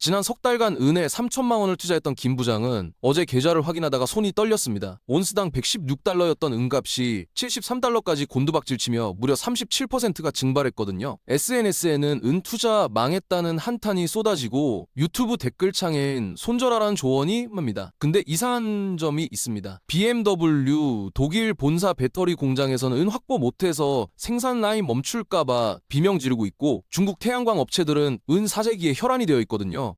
지난 석 달간 은에 3천만 원을 투자했던 김 부장은 어제 계좌를 확인하다가 손이 떨렸습니다. 온스당 116달러였던 은값이 73달러까지 곤두박질치며 무려 37%가 증발했거든요. SNS에는 은 투자 망했다는 한탄이 쏟아지고 유튜브 댓글창엔 손절하라는 조언이 맙니다. 근데 이상한 점이 있습니다. BMW 독일 본사 배터리 공장에서는 은 확보 못해서 생산 라인 멈출까봐 비명 지르고 있고, 중국 태양광 업체들은 은 사재기에 혈안이 되어 있거든요.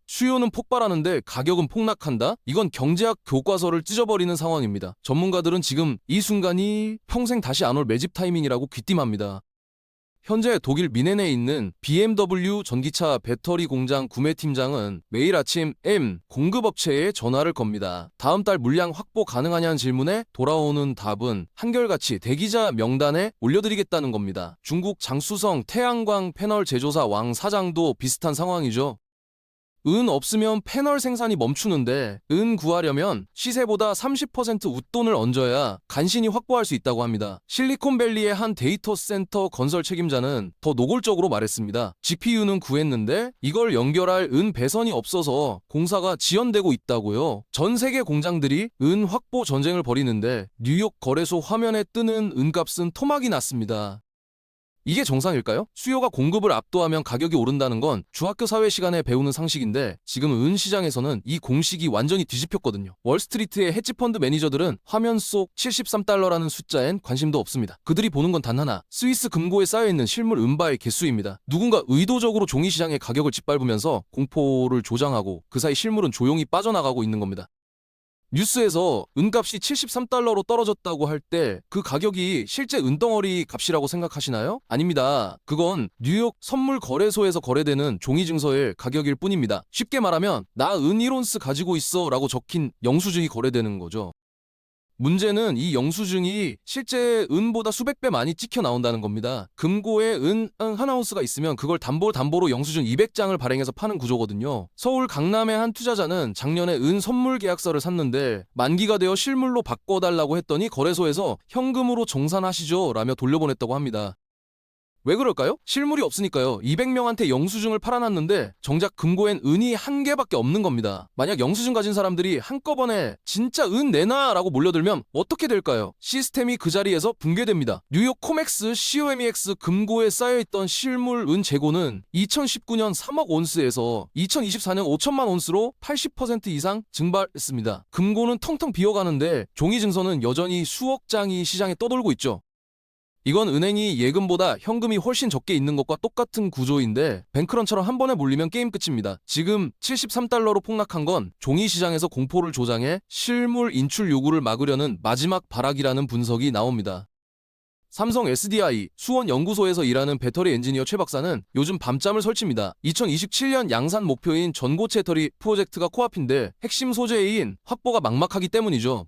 수요는 폭발하는데 가격은 폭락한다? 이건 경제학 교과서를 찢어버리는 상황입니다. 전문가들은 지금 이 순간이 평생 다시 안 올 매집 타이밍이라고 귀띔합니다. 현재 독일 미넨에 있는 BMW 전기차 배터리 공장 구매팀장은 매일 아침 공급업체에 전화를 겁니다. 다음 달 물량 확보 가능하냐는 질문에 돌아오는 답은 한결같이 대기자 명단에 올려드리겠다는 겁니다. 중국 장수성 태양광 패널 제조사 왕 사장도 비슷한 상황이죠. 은 없으면 패널 생산이 멈추는데 은 구하려면 시세보다 30% 웃돈을 얹어야 간신히 확보할 수 있다고 합니다. 실리콘밸리의 한 데이터 센터 건설 책임자는 더 노골적으로 말했습니다. GPU는 구했는데 이걸 연결할 은 배선이 없어서 공사가 지연되고 있다고요. 전 세계 공장들이 은 확보 전쟁을 벌이는데 뉴욕 거래소 화면에 뜨는 은값은 토막이 났습니다. 이게 정상일까요? 수요가 공급을 압도하면 가격이 오른다는 건 중학교 사회 시간에 배우는 상식인데, 지금 은 시장에서는 이 공식이 완전히 뒤집혔거든요. 월스트리트의 헤지펀드 매니저들은 화면 속 73달러라는 숫자엔 관심도 없습니다. 그들이 보는 건 단 하나, 스위스 금고에 쌓여있는 실물 은바의 개수입니다. 누군가 의도적으로 종이시장의 가격을 짓밟으면서 공포를 조장하고 그 사이 실물은 조용히 빠져나가고 있는 겁니다. 뉴스에서 은값이 73달러로 떨어졌다고 할 때 그 가격이 실제 은덩어리 값이라고 생각하시나요? 아닙니다. 그건 뉴욕 선물 거래소에서 거래되는 종이증서의 가격일 뿐입니다. 쉽게 말하면 나 은 1온스 가지고 있어 라고 적힌 영수증이 거래되는 거죠. 문제는 이 영수증이 실제 은보다 수백 배 많이 찍혀 나온다는 겁니다. 금고에 은 1아운스가 있으면 그걸 담보로 영수증 200장을 발행해서 파는 구조거든요. 서울 강남의 한 투자자는 작년에 은 선물 계약서를 샀는데 만기가 되어 실물로 바꿔달라고 했더니 거래소에서 현금으로 정산하시죠 라며 돌려보냈다고 합니다. 왜 그럴까요? 실물이 없으니까요. 200명한테 영수증을 팔아놨는데 정작 금고엔 은이 한 개밖에 없는 겁니다. 만약 영수증 가진 사람들이 한꺼번에 진짜 은 내놔 라고 몰려들면 어떻게 될까요? 시스템이 그 자리에서 붕괴됩니다. 뉴욕 코맥스 COMEX 금고에 쌓여있던 실물 은 재고는 2019년 3억 온스에서 2024년 5천만 온스로 80% 이상 증발했습니다. 금고는 텅텅 비어가는데 종이 증서는 여전히 수억 장이 시장에 떠돌고 있죠. 이건 은행이 예금보다 현금이 훨씬 적게 있는 것과 똑같은 구조인데, 뱅크런처럼 한 번에 몰리면 게임 끝입니다. 지금 73달러로 폭락한 건 종이 시장에서 공포를 조장해 실물 인출 요구를 막으려는 마지막 발악이라는 분석이 나옵니다. 삼성 SDI 수원 연구소에서 일하는 배터리 엔지니어 최 박사는 요즘 밤잠을 설칩니다. 2027년 양산 목표인 전고체 배터리 프로젝트가 코앞인데 핵심 소재인 확보가 막막하기 때문이죠.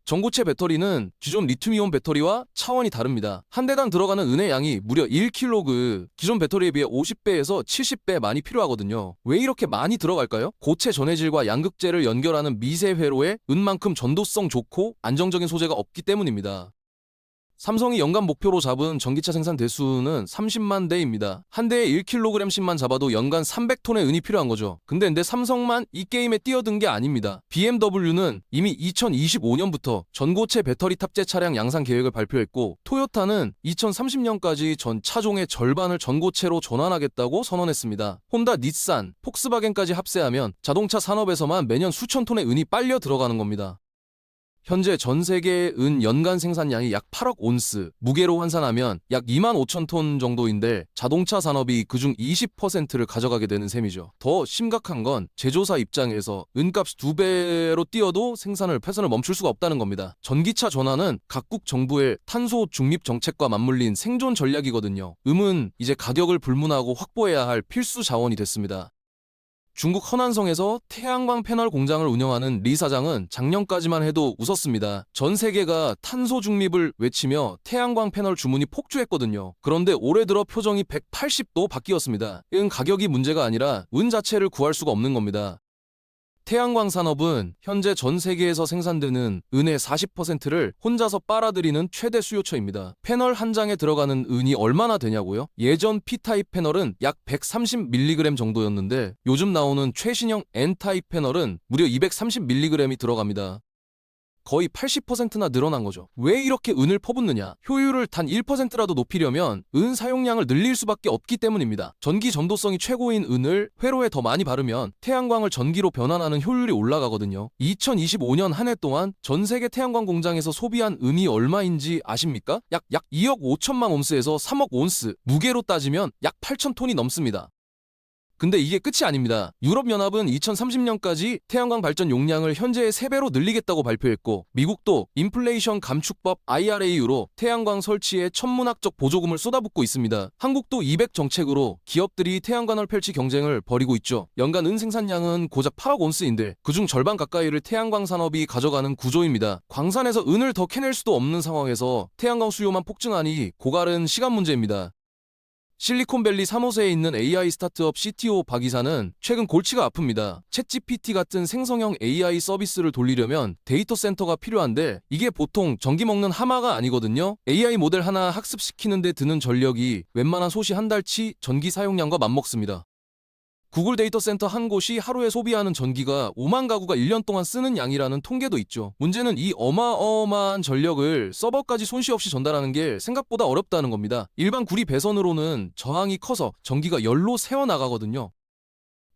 전고체 배터리는 기존 리튬이온 배터리와 차원이 다릅니다. 한 대당 들어가는 은의 양이 무려 1kg, 기존 배터리에 비해 50배에서 70배 많이 필요하거든요. 왜 이렇게 많이 들어갈까요? 고체 전해질과 양극재를 연결하는 미세 회로에 은만큼 전도성 좋고 안정적인 소재가 없기 때문입니다. 삼성이 연간 목표로 잡은 전기차 생산 대수는 30만 대입니다. 한 대에 1kg씩만 잡아도 연간 300톤의 은이 필요한 거죠. 근데 삼성만 이 게임에 뛰어든 게 아닙니다. BMW는 이미 2025년부터 전고체 배터리 탑재 차량 양산 계획을 발표했고, 토요타는 2030년까지 전 차종의 절반을 전고체로 전환하겠다고 선언했습니다. 혼다, 닛산, 폭스바겐까지 합세하면 자동차 산업에서만 매년 수천 톤의 은이 빨려 들어가는 겁니다. 현재 전 세계의 은 연간 생산량이 약 8억 온스, 무게로 환산하면 약 2만 5천 톤 정도인데 자동차 산업이 그중 20%를 가져가게 되는 셈이죠. 더 심각한 건 제조사 입장에서 은값 2배로 뛰어도 생산을 패선을 멈출 수가 없다는 겁니다. 전기차 전환은 각국 정부의 탄소 중립 정책과 맞물린 생존 전략이거든요. 음은 이제 가격을 불문하고 확보해야 할 필수 자원이 됐습니다. 중국 허난성에서 태양광 패널 공장을 운영하는 리 사장은 작년까지만 해도 웃었습니다. 전 세계가 탄소 중립을 외치며 태양광 패널 주문이 폭주했거든요. 그런데 올해 들어 표정이 180도 바뀌었습니다. 은 가격이 문제가 아니라 은 자체를 구할 수가 없는 겁니다. 태양광 산업은 현재 전 세계에서 생산되는 은의 40%를 혼자서 빨아들이는 최대 수요처입니다. 패널 한 장에 들어가는 은이 얼마나 되냐고요? 예전 P타입 패널은 약 130mg 정도였는데 요즘 나오는 최신형 N타입 패널은 무려 230mg이 들어갑니다. 거의 80%나 늘어난 거죠. 왜 이렇게 은을 퍼붓느냐? 효율을 단 1%라도 높이려면 은 사용량을 늘릴 수밖에 없기 때문입니다. 전기 전도성이 최고인 은을 회로에 더 많이 바르면 태양광을 전기로 변환하는 효율이 올라가거든요. 2025년 한 해 동안 전 세계 태양광 공장에서 소비한 은이 얼마인지 아십니까? 약 2억 5천만 온스에서 3억 온스, 무게로 따지면 약 8천 톤이 넘습니다. 근데 이게 끝이 아닙니다. 유럽연합은 2030년까지 태양광 발전 용량을 현재의 3배로 늘리겠다고 발표했고, 미국도 인플레이션 감축법 IRA로 태양광 설치에 천문학적 보조금을 쏟아붓고 있습니다. 한국도 200 정책으로 기업들이 태양광을 펼치 경쟁을 벌이고 있죠. 연간 은 생산량은 고작 8억 온스인데 그중 절반 가까이를 태양광 산업이 가져가는 구조입니다. 광산에서 은을 더 캐낼 수도 없는 상황에서 태양광 수요만 폭증하니 고갈은 시간 문제입니다. 실리콘밸리 3호세에 있는 AI 스타트업 CTO 박 이사는 최근 골치가 아픕니다. 챗GPT 같은 생성형 AI 서비스를 돌리려면 데이터 센터가 필요한데 이게 보통 전기 먹는 하마가 아니거든요. AI 모델 하나 학습시키는 데 드는 전력이 웬만한 소시 한 달치 전기 사용량과 맞먹습니다. 구글 데이터 센터 한 곳이 하루에 소비하는 전기가 5만 가구가 1년 동안 쓰는 양이라는 통계도 있죠. 문제는 이 어마어마한 전력을 서버까지 손실 없이 전달하는 게 생각보다 어렵다는 겁니다. 일반 구리 배선으로는 저항이 커서 전기가 열로 새어나가거든요.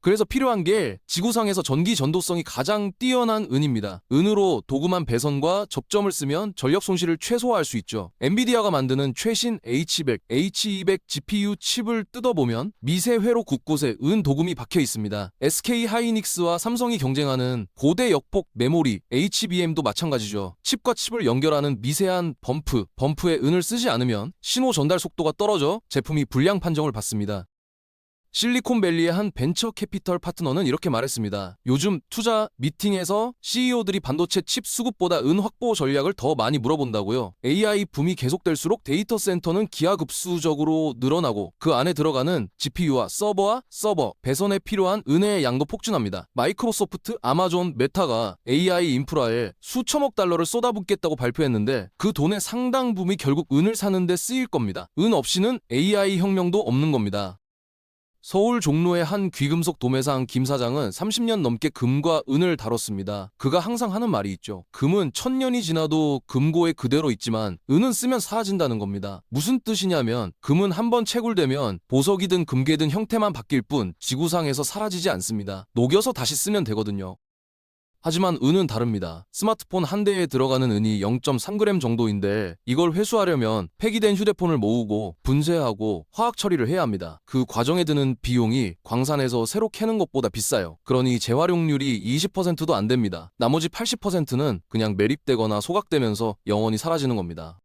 그래서 필요한 게 지구상에서 전기 전도성이 가장 뛰어난 은입니다. 은으로 도금한 배선과 접점을 쓰면 전력 손실을 최소화할 수 있죠. 엔비디아가 만드는 최신 H100, H200 GPU 칩을 뜯어보면 미세 회로 곳곳에 은 도금이 박혀 있습니다. SK 하이닉스와 삼성이 경쟁하는 고대 역폭 메모리 HBM도 마찬가지죠. 칩과 칩을 연결하는 미세한 범프에 은을 쓰지 않으면 신호 전달 속도가 떨어져 제품이 불량 판정을 받습니다. 실리콘밸리의 한 벤처 캐피털 파트너는 이렇게 말했습니다. 요즘 투자 미팅에서 CEO들이 반도체 칩 수급보다 은 확보 전략을 더 많이 물어본다고요. AI 붐이 계속될수록 데이터 센터는 기하급수적으로 늘어나고 그 안에 들어가는 GPU와 서버, 배선에 필요한 은의 양도 폭증합니다. 마이크로소프트, 아마존, 메타가 AI 인프라에 수천억 달러를 쏟아붓겠다고 발표했는데 그 돈의 상당 부분이 결국 은을 사는 데 쓰일 겁니다. 은 없이는 AI 혁명도 없는 겁니다. 서울 종로의 한 귀금속 도매상 김 사장은 30년 넘게 금과 은을 다뤘습니다. 그가 항상 하는 말이 있죠. 금은 1000년이 지나도 금고에 그대로 있지만 은은 쓰면 사라진다는 겁니다. 무슨 뜻이냐면 금은 한번 채굴되면 보석이든 금괴든 형태만 바뀔 뿐 지구상에서 사라지지 않습니다. 녹여서 다시 쓰면 되거든요. 하지만 은은 다릅니다. 스마트폰 한 대에 들어가는 은이 0.3g 정도인데 이걸 회수하려면 폐기된 휴대폰을 모으고 분쇄하고 화학 처리를 해야 합니다. 그 과정에 드는 비용이 광산에서 새로 캐는 것보다 비싸요. 그러니 재활용률이 20%도 안 됩니다. 나머지 80%는 그냥 매립되거나 소각되면서 영원히 사라지는 겁니다.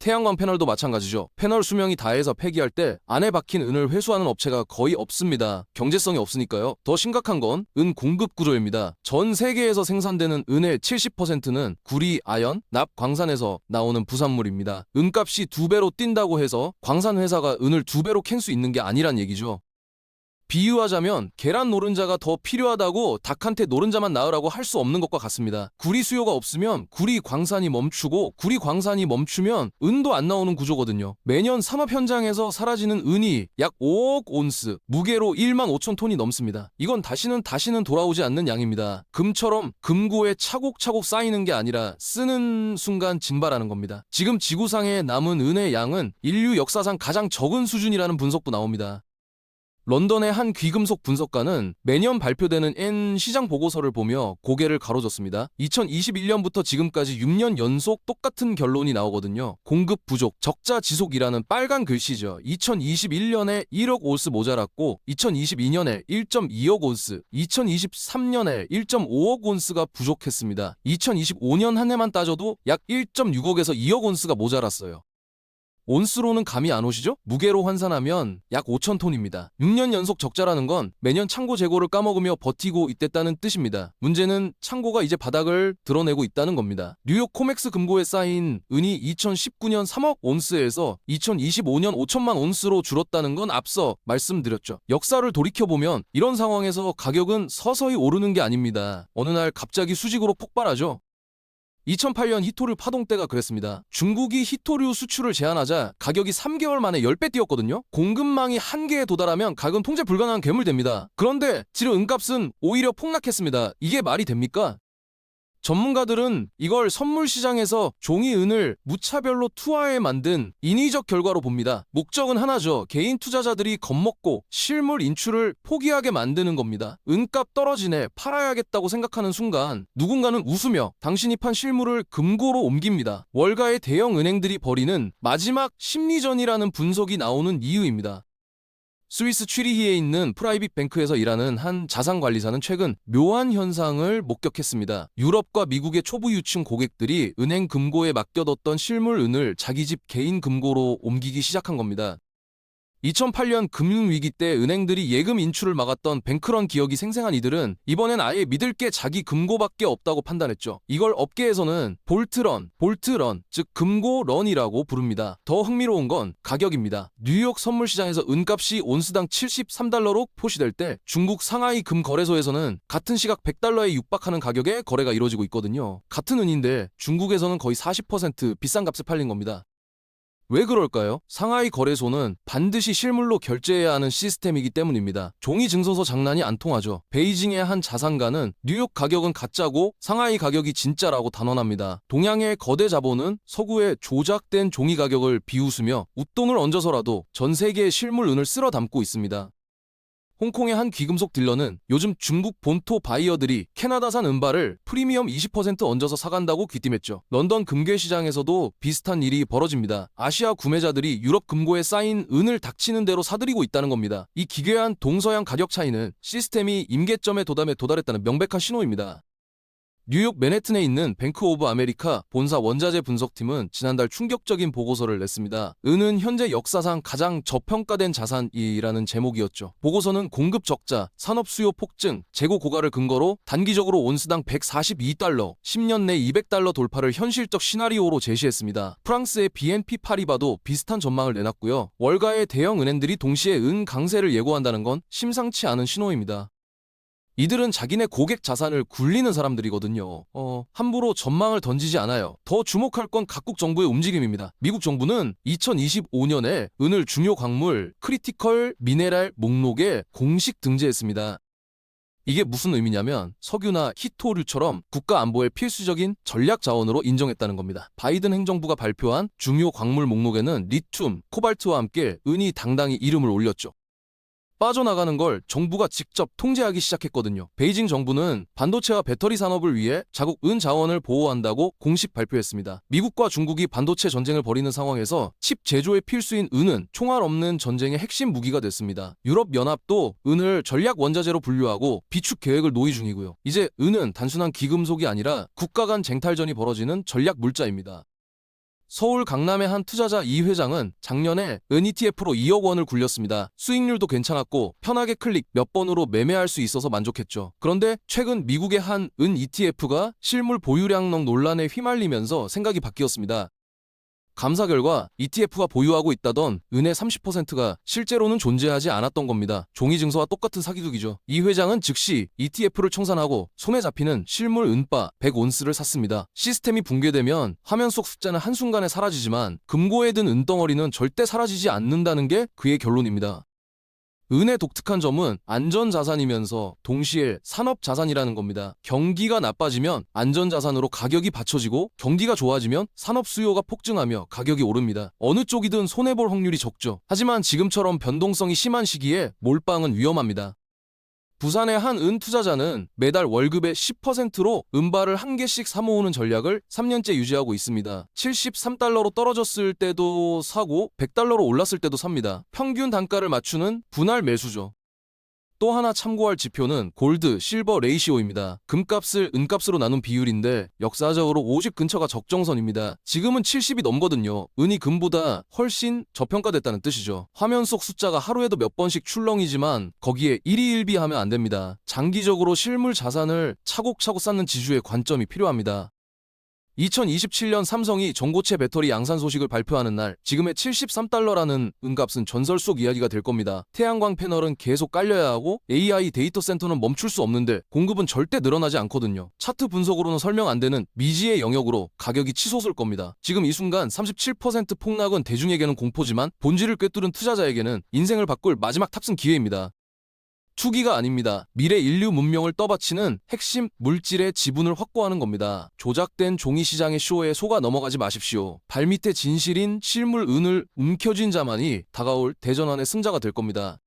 태양광 패널도 마찬가지죠. 패널 수명이 다해서 폐기할 때 안에 박힌 은을 회수하는 업체가 거의 없습니다. 경제성이 없으니까요. 더 심각한 건 은 공급 구조입니다. 전 세계에서 생산되는 은의 70%는 구리, 아연, 납, 광산에서 나오는 부산물입니다. 은값이 2배로 뛴다고 해서 광산 회사가 은을 2배로 캔 수 있는 게 아니란 얘기죠. 비유하자면 계란 노른자가 더 필요하다고 닭한테 노른자만 낳으라고 할 수 없는 것과 같습니다. 구리 수요가 없으면 구리 광산이 멈추고 구리 광산이 멈추면 은도 안 나오는 구조거든요. 매년 산업 현장에서 사라지는 은이 약 5억 온스, 무게로 1만 5천 톤이 넘습니다. 이건 다시는 돌아오지 않는 양입니다. 금처럼 금고에 차곡차곡 쌓이는 게 아니라 쓰는 순간 증발하는 겁니다. 지금 지구상에 남은 은의 양은 인류 역사상 가장 적은 수준이라는 분석도 나옵니다. 런던의 한 귀금속 분석가는 매년 발표되는 N 시장 보고서를 보며 고개를 가로졌습니다. 2021년부터 지금까지 6년 연속 똑같은 결론이 나오거든요. 공급 부족, 적자 지속이라는 빨간 글씨죠. 2021년에 1억 온스 모자랐고 2022년에 1.2억 온스, 2023년에 1.5억 온스가 부족했습니다. 2025년 한 해만 따져도 약 1.6억에서 2억 온스가 모자랐어요. 온스로는 감이 안 오시죠? 무게로 환산하면 약 5,000톤입니다. 6년 연속 적자라는 건 매년 창고 재고를 까먹으며 버티고 있댔다는 뜻입니다. 문제는 창고가 이제 바닥을 드러내고 있다는 겁니다. 뉴욕 코맥스 금고에 쌓인 은이 2019년 3억 온스에서 2025년 5천만 온스로 줄었다는 건 앞서 말씀드렸죠. 역사를 돌이켜보면 이런 상황에서 가격은 서서히 오르는 게 아닙니다. 어느 날 갑자기 수직으로 폭발하죠. 2008년 히토류 파동 때가 그랬습니다. 중국이 히토류 수출을 제한하자 가격이 3개월 만에 10배 뛰었거든요. 공급망이 한계에 도달하면 가격은 통제 불가능한 괴물됩니다. 그런데 지금 은값은 오히려 폭락했습니다. 이게 말이 됩니까? 전문가들은 이걸 선물 시장에서 종이 은을 무차별로 투하해 만든 인위적 결과로 봅니다. 목적은 하나죠. 개인 투자자들이 겁먹고 실물 인출을 포기하게 만드는 겁니다. 은값 떨어지네, 팔아야겠다고 생각하는 순간 누군가는 웃으며 당신이 판 실물을 금고로 옮깁니다. 월가의 대형 은행들이 벌이는 마지막 심리전이라는 분석이 나오는 이유입니다. 스위스 취리히에 있는 프라이빗 뱅크에서 일하는 한 자산관리사는 최근 묘한 현상을 목격했습니다. 유럽과 미국의 초부 유층 고객들이 은행 금고에 맡겨뒀던 실물 은을 자기 집 개인 금고로 옮기기 시작한 겁니다. 2008년 금융위기 때 은행들이 예금 인출을 막았던 뱅크런 기억이 생생한 이들은 이번엔 아예 믿을 게 자기 금고밖에 없다고 판단했죠. 이걸 업계에서는 볼트런, 즉 금고런이라고 부릅니다. 더 흥미로운 건 가격입니다. 뉴욕 선물시장에서 은값이 온스당 73달러로 표시될 때 중국 상하이 금거래소에서는 같은 시각 100달러에 육박하는 가격에 거래가 이루어지고 있거든요. 같은 은인데 중국에서는 거의 40% 비싼 값에 팔린 겁니다. 왜 그럴까요? 상하이 거래소는 반드시 실물로 결제해야 하는 시스템이기 때문입니다. 종이 증서서 장난이 안 통하죠. 베이징의 한 자산가는 뉴욕 가격은 가짜고 상하이 가격이 진짜라고 단언합니다. 동양의 거대 자본은 서구의 조작된 종이 가격을 비웃으며 웃돈을 얹어서라도 전 세계의 실물 은을 쓸어 담고 있습니다. 홍콩의 한 귀금속 딜러는 요즘 중국 본토 바이어들이 캐나다산 은발을 프리미엄 20% 얹어서 사간다고 귀띔했죠. 런던 금괴시장에서도 비슷한 일이 벌어집니다. 아시아 구매자들이 유럽 금고에 쌓인 은을 닥치는 대로 사들이고 있다는 겁니다. 이 기괴한 동서양 가격 차이는 시스템이 임계점에 도달했다는 명백한 신호입니다. 뉴욕 맨해튼에 있는 뱅크 오브 아메리카 본사 원자재 분석팀은 지난달 충격적인 보고서를 냈습니다. 은은 현재 역사상 가장 저평가된 자산이라는 제목이었죠. 보고서는 공급 적자, 산업 수요 폭증, 재고 고갈을 근거로 단기적으로 온스당 142달러, 10년 내 200달러 돌파를 현실적 시나리오로 제시했습니다. 프랑스의 BNP 파리바도 비슷한 전망을 내놨고요. 월가의 대형 은행들이 동시에 은 강세를 예고한다는 건 심상치 않은 신호입니다. 이들은 자기네 고객 자산을 굴리는 사람들이거든요. 함부로 전망을 던지지 않아요. 더 주목할 건 각국 정부의 움직임입니다. 미국 정부는 2025년에 은을 중요 광물 크리티컬 미네랄 목록에 공식 등재했습니다. 이게 무슨 의미냐면 석유나 히토류처럼 국가 안보의 필수적인 전략 자원으로 인정했다는 겁니다. 바이든 행정부가 발표한 중요 광물 목록에는 리튬, 코발트와 함께 은이 당당히 이름을 올렸죠. 빠져나가는 걸 정부가 직접 통제하기 시작했거든요. 베이징 정부는 반도체와 배터리 산업을 위해 자국 은 자원을 보호한다고 공식 발표했습니다. 미국과 중국이 반도체 전쟁을 벌이는 상황에서 칩 제조에 필수인 은은 총알 없는 전쟁의 핵심 무기가 됐습니다. 유럽연합도 은을 전략 원자재로 분류하고 비축 계획을 논의 중이고요. 이제 은은 단순한 기금속이 아니라 국가 간 쟁탈전이 벌어지는 전략 물자입니다. 서울 강남의 한 투자자 이 회장은 작년에 은 ETF로 2억 원을 굴렸습니다. 수익률도 괜찮았고 편하게 클릭 몇 번으로 매매할 수 있어서 만족했죠. 그런데 최근 미국의 한 은 ETF가 실물 보유량록 논란에 휘말리면서 생각이 바뀌었습니다. 감사 결과 ETF가 보유하고 있다던 은의 30%가 실제로는 존재하지 않았던 겁니다. 종이 증서와 똑같은 사기극이죠. 이 회장은 즉시 ETF를 청산하고 손에 잡히는 실물 은바 100온스를 샀습니다. 시스템이 붕괴되면 화면 속 숫자는 한순간에 사라지지만 금고에 든 은덩어리는 절대 사라지지 않는다는 게 그의 결론입니다. 은의 독특한 점은 안전자산이면서 동시에 산업자산이라는 겁니다. 경기가 나빠지면 안전자산으로 가격이 받쳐지고 경기가 좋아지면 산업 수요가 폭증하며 가격이 오릅니다. 어느 쪽이든 손해볼 확률이 적죠. 하지만 지금처럼 변동성이 심한 시기에 몰빵은 위험합니다. 부산의 한 은 투자자는 매달 월급의 10%로 은발을 한 개씩 사모으는 전략을 3년째 유지하고 있습니다. 73달러로 떨어졌을 때도 사고 100달러로 올랐을 때도 삽니다. 평균 단가를 맞추는 분할 매수죠. 또 하나 참고할 지표는 골드, 실버 레이시오입니다. 금값을 은값으로 나눈 비율인데 역사적으로 50 근처가 적정선입니다. 지금은 70이 넘거든요. 은이 금보다 훨씬 저평가됐다는 뜻이죠. 화면 속 숫자가 하루에도 몇 번씩 출렁이지만 거기에 일희일비하면 안 됩니다. 장기적으로 실물 자산을 차곡차곡 쌓는 지주의 관점이 필요합니다. 2027년 삼성이 전고체 배터리 양산 소식을 발표하는 날 지금의 73달러라는 은값은 전설 속 이야기가 될 겁니다. 태양광 패널은 계속 깔려야 하고 AI 데이터 센터는 멈출 수 없는데 공급은 절대 늘어나지 않거든요. 차트 분석으로는 설명 안 되는 미지의 영역으로 가격이 치솟을 겁니다. 지금 이 순간 37% 폭락은 대중에게는 공포지만 본질을 꿰뚫은 투자자에게는 인생을 바꿀 마지막 탑승 기회입니다. 투기가 아닙니다. 미래 인류 문명을 떠받치는 핵심 물질의 지분을 확보하는 겁니다. 조작된 종이 시장의 쇼에 속아 넘어가지 마십시오. 발밑에 진실인 실물 은을 움켜쥔 자만이 다가올 대전환의 승자가 될 겁니다.